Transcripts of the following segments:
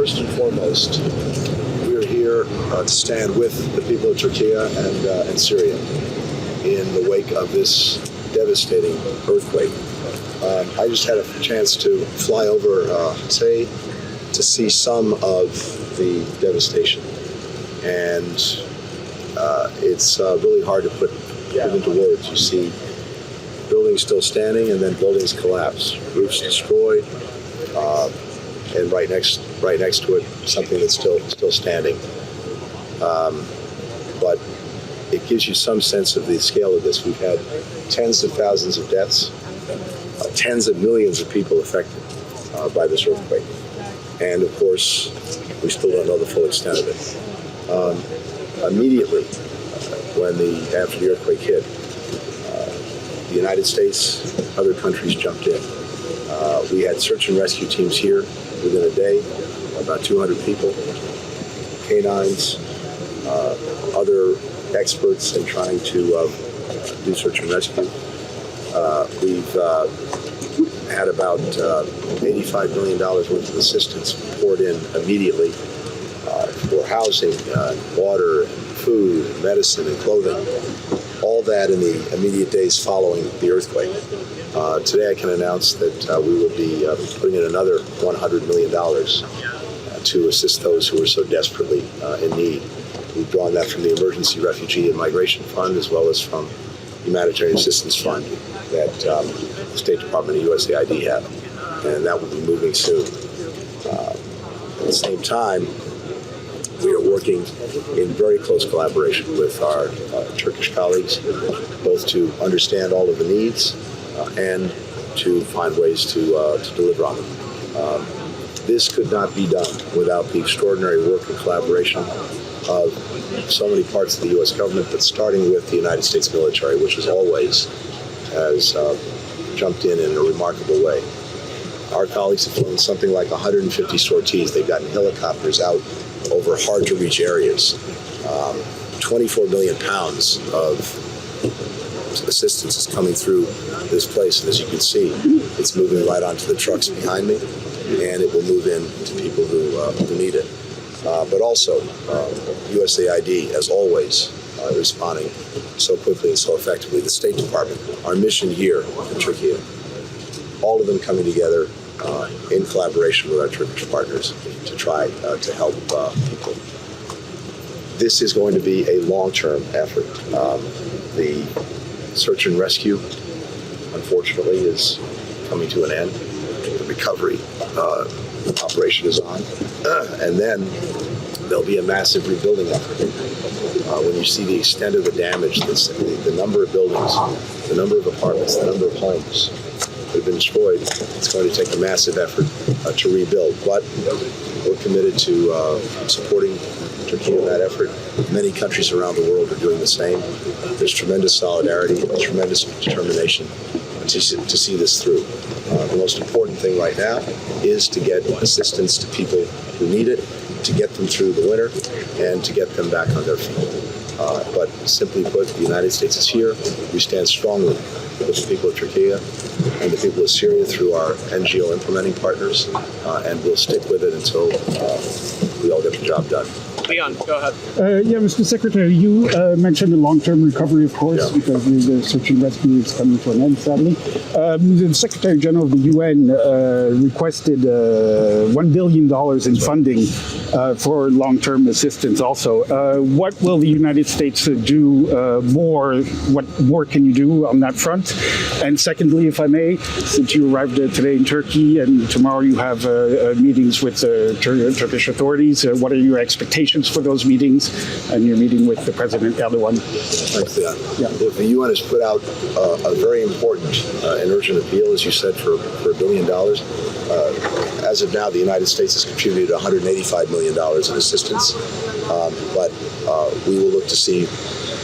first and foremost, we are here to stand with the people of Turkey and Syria in the wake of this devastating earthquake. I just had a chance to fly over today to see some of the devastation, and it's really hard to put into words. You see buildings still standing, and then buildings collapse, roofs destroyed, and right next to it, something that's still standing. But it gives you some sense of the scale of this. We've had tens of thousands of deaths, tens of millions of people affected by this earthquake. And of course, we still don't know the full extent of it. Immediately, after the earthquake hit, the United States, other countries jumped in. We had search and rescue teams here within a day, about 200 people, canines, other experts in trying to do search and rescue. We've had about $85 million worth of assistance poured in immediately for housing, water, food, medicine, and clothing. All that in the immediate days following the earthquake. Today I can announce that we will be putting in another $100 million to assist those who are so desperately in need. We've drawn that from the Emergency Refugee and Migration Fund as well as from Humanitarian Assistance Fund that the State Department and USAID have, and that will be moving soon. At the same time, we are working in very close collaboration with our Turkish colleagues, both to understand all of the needs and to find ways to deliver on them. This could not be done without the extraordinary work and collaboration of so many parts of the U.S. government, but starting with the United States military, which as always has jumped in a remarkable way. Our colleagues have flown something like 150 sorties. They've gotten helicopters out over hard-to-reach areas. 24 million pounds of assistance is coming through this place, and as you can see, it's moving right onto the trucks behind me, and it will move in to people who need it. But also, USAID, as always, responding so quickly and so effectively. The State Department, our mission here in Turkey, all of them coming together in collaboration with our Turkish partners to try to help people. This is going to be a long-term effort. The search and rescue, unfortunately, is coming to an end. The recovery operation is on. And then there'll be a massive rebuilding effort. When you see the extent of the damage, the number of buildings, the number of apartments, the number of homes that have been destroyed, it's going to take a massive effort to rebuild. But we're committed to supporting Turkey in that effort. Many countries around the world are doing the same. There's tremendous solidarity and tremendous determination to see this through. The most important thing right now is to get assistance to people who need it, to get them through the winter, and to get them back on their feet. But simply put, the United States is here. We stand strongly with the people of Turkey and the people of Syria through our NGO implementing partners, and we'll stick with it until we all get the job done. Leon, go ahead. Mr. Secretary, you mentioned the long-term recovery, of course, because the search and rescue is coming to an end, sadly. The Secretary General of the UN requested $1 billion in funding for long-term assistance also. What will the United States do more? What more can you do on that front? And secondly, if I may, since you arrived today in Turkey and tomorrow you have meetings with Turkish authorities, what are your expectations for those meetings and your meeting with the President Erdogan? Thanks, Leon. Yeah. The UN has put out a very important and urgent appeal, as you said, for $1 billion. As of now, the United States has contributed $185 million in assistance, but we will look to see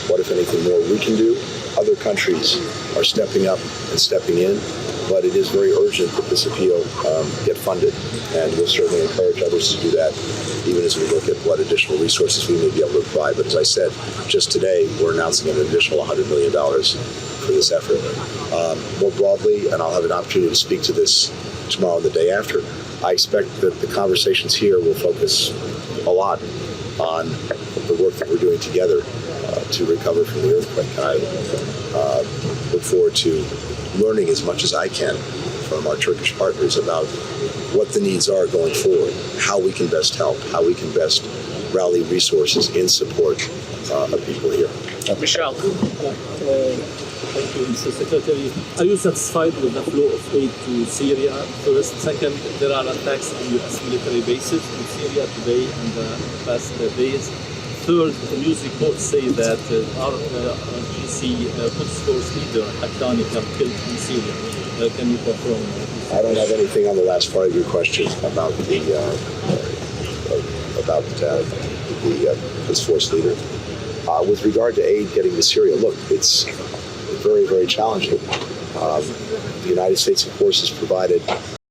what, if anything, more we can do. Other countries are stepping up and stepping in, but it is very urgent that this appeal get funded, and we'll certainly encourage others to do that, even as we look at what additional resources we may be able to provide. But as I said, just today, we're announcing an additional $100 million for this effort. More broadly, and I'll have an opportunity to speak to this tomorrow and the day after, I expect that the conversations here will focus a lot on the work that we're doing together to recover from the earthquake. I look forward to learning as much as I can from our Turkish partners about what the needs are going forward, how we can best help, how we can best rally resources in support of people here. Michelle. Thank you, Mr. Secretary. Are you satisfied with the flow of aid to Syria? First. Second, there are attacks on U.S. military bases in Syria today and the past days. Third, news reports say that our GC Quds Force leader, Haqqani, got killed in Syria. Can you confirm? I don't have anything on the last part of your question about the Quds Force leader. With regard to aid getting to Syria, look, it's very, very challenging. The United States, of course, has provided